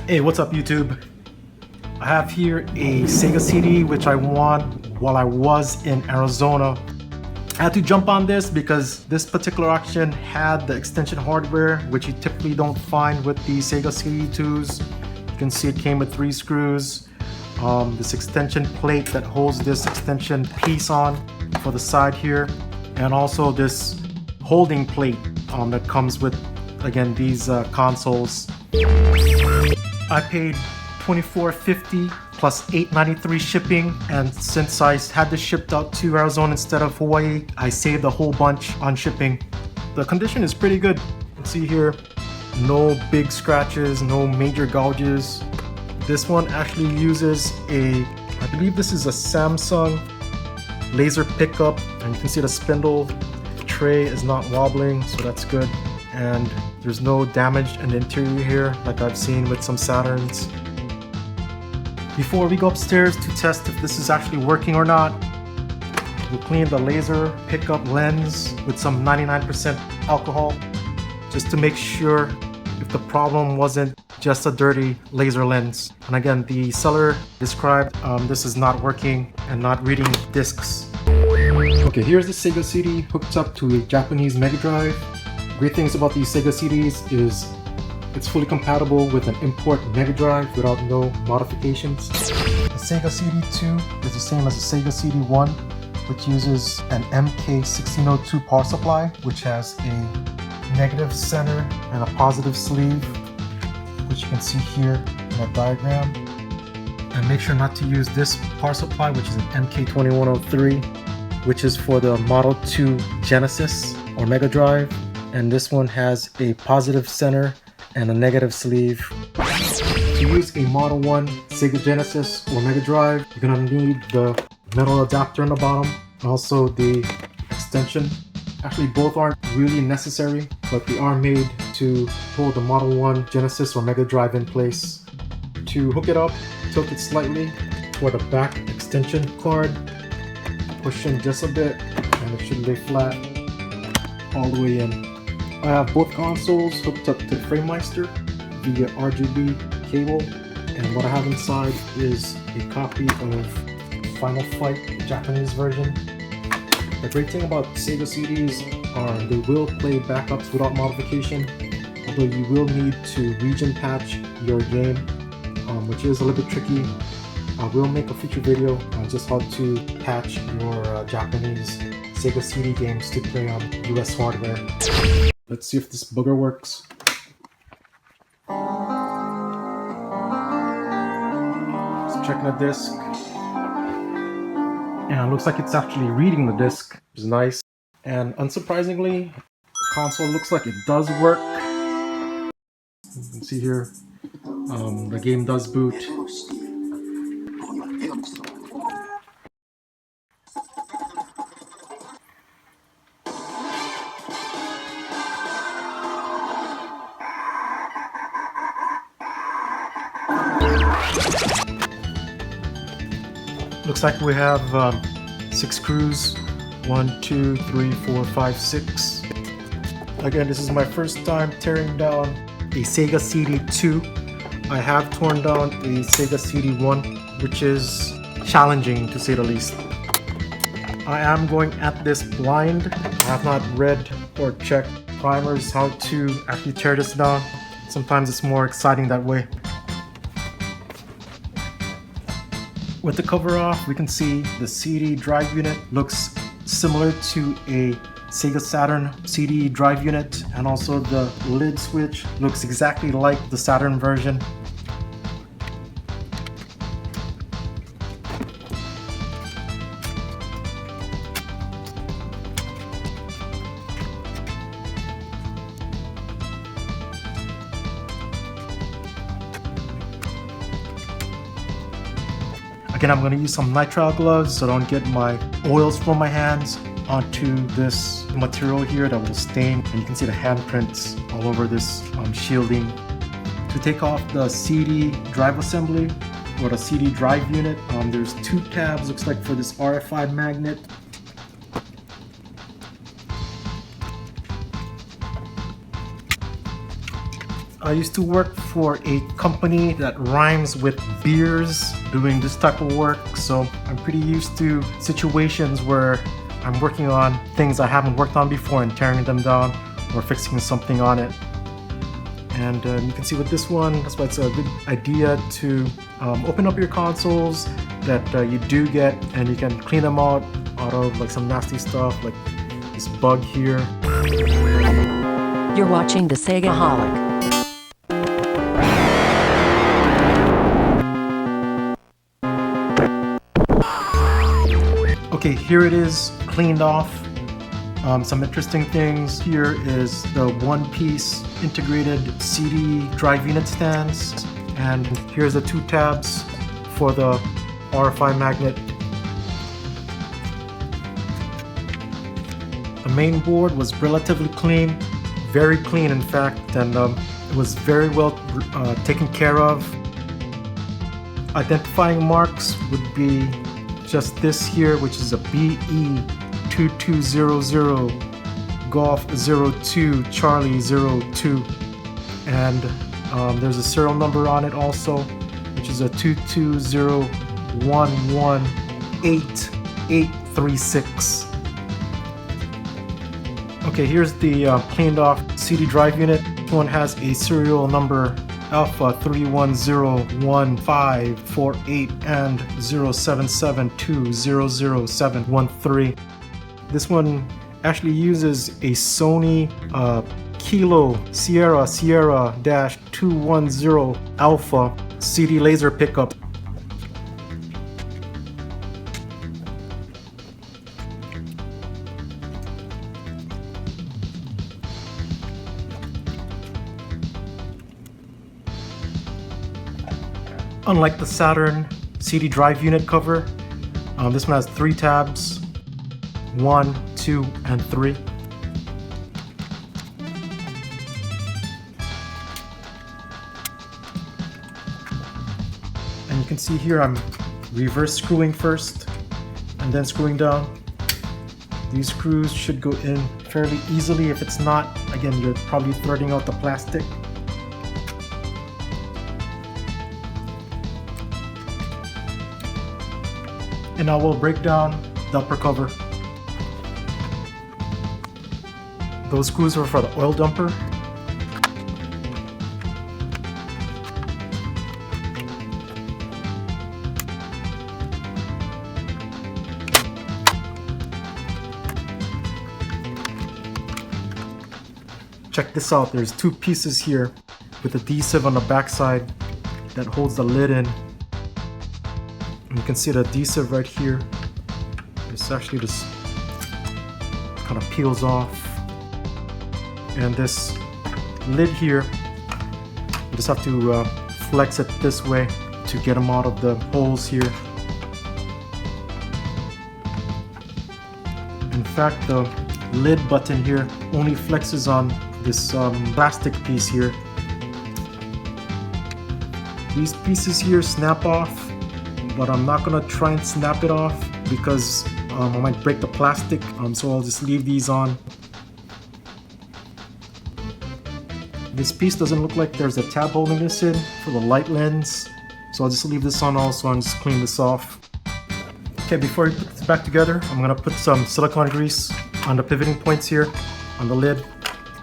Hey, what's up YouTube? I have here a Sega CD which I won while I was in Arizona. I had to jump on this because this particular auction had the extension hardware which you typically don't find with the Sega CD2s. You can see it came with 3 screws. This extension plate that holds this extension piece on for the side here, and also this holding plate that comes with, again, these consoles. I paid $24.50 plus $8.93 shipping, and since I had this shipped out to Arizona instead of Hawaii, I saved a whole bunch on shipping. The condition is pretty good. You can see here, no big scratches, no major gouges. This one actually uses I believe this is a Samsung laser pickup, and you can see the spindle tray is not wobbling, so that's good. And there's no damage in the interior here like I've seen with some Saturns. Before we go upstairs to test if this is actually working or not, we'll clean the laser pickup lens with some 99% alcohol just to make sure if the problem wasn't just a dirty laser lens. And again, the seller described this is not working and not reading discs. Okay, here's the Sega CD hooked up to a Japanese Mega Drive. Great things about these Sega CDs is it's fully compatible with an import Mega Drive without no modifications. The Sega CD2 is the same as the Sega CD1, which uses an MK1602 power supply, which has a negative center and a positive sleeve, which you can see here in that diagram. And make sure not to use this power supply, which is an MK2103, which is for the Model 2 Genesis or Mega Drive. And this one has a positive center and a negative sleeve. To use a Model 1 Sega Genesis or Mega Drive, you're gonna need the metal adapter on the bottom, also the extension. Actually, both aren't really necessary, but they are made to hold the Model 1 Genesis or Mega Drive in place. To hook it up, tilt it slightly toward the back extension cord, push in just a bit, and it should lay flat all the way in. I have both consoles hooked up to FrameMeister via RGB cable, and what I have inside is a copy of Final Fight, the Japanese version. The great thing about Sega CDs are they will play backups without modification, although you will need to region patch your game, which is a little bit tricky. I will make a future video on just how to patch your Japanese Sega CD games to play on US hardware. Let's see if this booger works. Just checking the disc. And it looks like it's actually reading the disc, which is nice. And unsurprisingly, the console looks like it does work. You can see here, the game does boot. Looks like we have 6 screws. 1, 2, 3, 4, 5, 6. Again, this is my first time tearing down a Sega CD2. I have torn down a Sega CD1, which is challenging to say the least. I am going at this blind. I have not read or checked primers how to actually tear this down. Sometimes it's more exciting that way. With the cover off, we can see the CD drive unit looks similar to a Sega Saturn CD drive unit, and also the lid switch looks exactly like the Saturn version. Again, I'm going to use some nitrile gloves so I don't get my oils from my hands onto this material here that will stain. And you can see the handprints all over this shielding. To take off the CD drive assembly or the CD drive unit, there's 2 tabs, looks like, for this RFI magnet. I used to work for a company that rhymes with beers doing this type of work, so I'm pretty used to situations where I'm working on things I haven't worked on before and tearing them down or fixing something on it. And you can see with this one, that's why it's a good idea to open up your consoles that you do get, and you can clean them out of like some nasty stuff like this bug here. You're watching the Sega Holic. Okay, here it is cleaned off. Some interesting things here is the one-piece integrated CD drive unit stands, and here's the two tabs for the RFI magnet. The main board was relatively clean, very clean in fact, and it was very well taken care of. Identifying marks would be just this here, which is a BE2200 Golf 02 Charlie 02, and there's a serial number on it also, which is a 220118836. Okay, here's the cleaned off CD drive unit. This one has a serial number Alpha 3101548 and 0772000713. This one actually uses a Sony Kilo Sierra 210 Alpha CD laser pickup. Unlike the Saturn CD drive unit cover, this one has 3 tabs, 1, 2, and 3. And you can see here I'm reverse screwing first and then screwing down. These screws should go in fairly easily. If it's not, again, you're probably threading out the plastic. And I will break down the upper cover. Those screws are for the oil dumper. Check this out, there's 2 pieces here with adhesive on the backside that holds the lid in. You can see the adhesive right here. It's actually just kind of peels off. And this lid here, you just have to flex it this way to get them out of the holes here. In fact, the lid button here only flexes on this plastic piece here. These pieces here snap off, but I'm not gonna try and snap it off because I might break the plastic, so I'll just leave these on. This piece doesn't look like there's a tab holding this in for the light lens, so I'll just leave this on also and just clean this off. Okay, before I put this back together, I'm gonna put some silicone grease on the pivoting points here on the lid,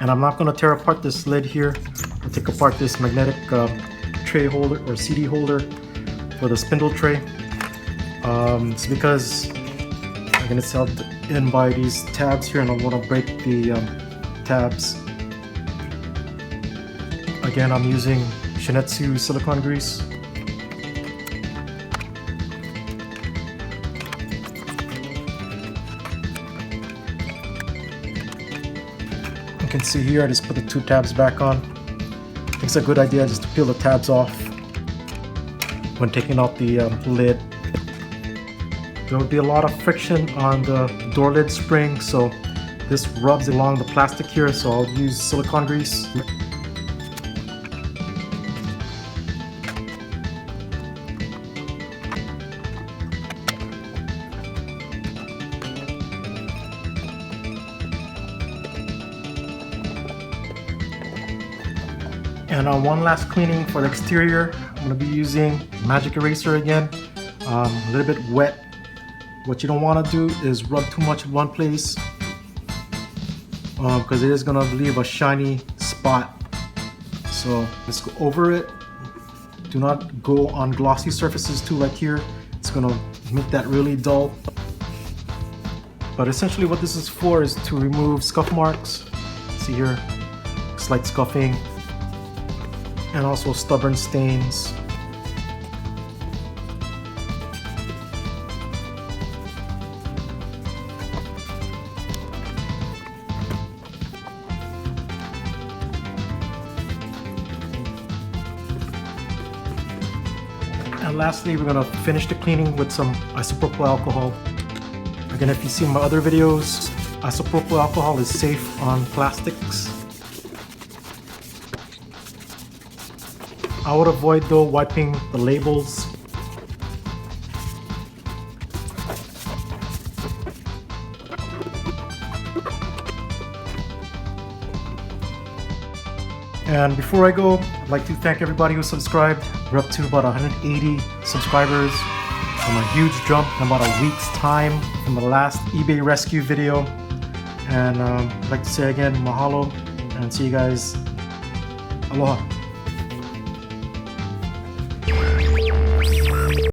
and I'm not gonna tear apart this lid here. I'll take apart this magnetic tray holder or CD holder for the spindle tray. It's because again it's held in by these tabs here, and I want to break the tabs. Again, I'm using Shinetsu silicone grease. You can see here I just put the 2 tabs back on. It's a good idea just to peel the tabs off when taking out the lid. There will be a lot of friction on the door lid spring, so this rubs along the plastic here, so I'll use silicone grease. And one last cleaning for the exterior. I'm going to be using magic eraser again. A little bit wet. What you don't want to do is rub too much in one place, because it is going to leave a shiny spot. So let's go over it. Do not go on glossy surfaces too, like here. It's going to make that really dull. But essentially what this is for is to remove scuff marks. See here, slight scuffing, and also stubborn stains. And lastly, we're going to finish the cleaning with some isopropyl alcohol. Again, if you've seen my other videos, isopropyl alcohol is safe on plastics. I would avoid though wiping the labels. And before I go, I'd like to thank everybody who subscribed. We're up to about 180 subscribers. From a huge jump in about a week's time from the last eBay rescue video. And I'd like to say again, mahalo, and see you guys. Aloha.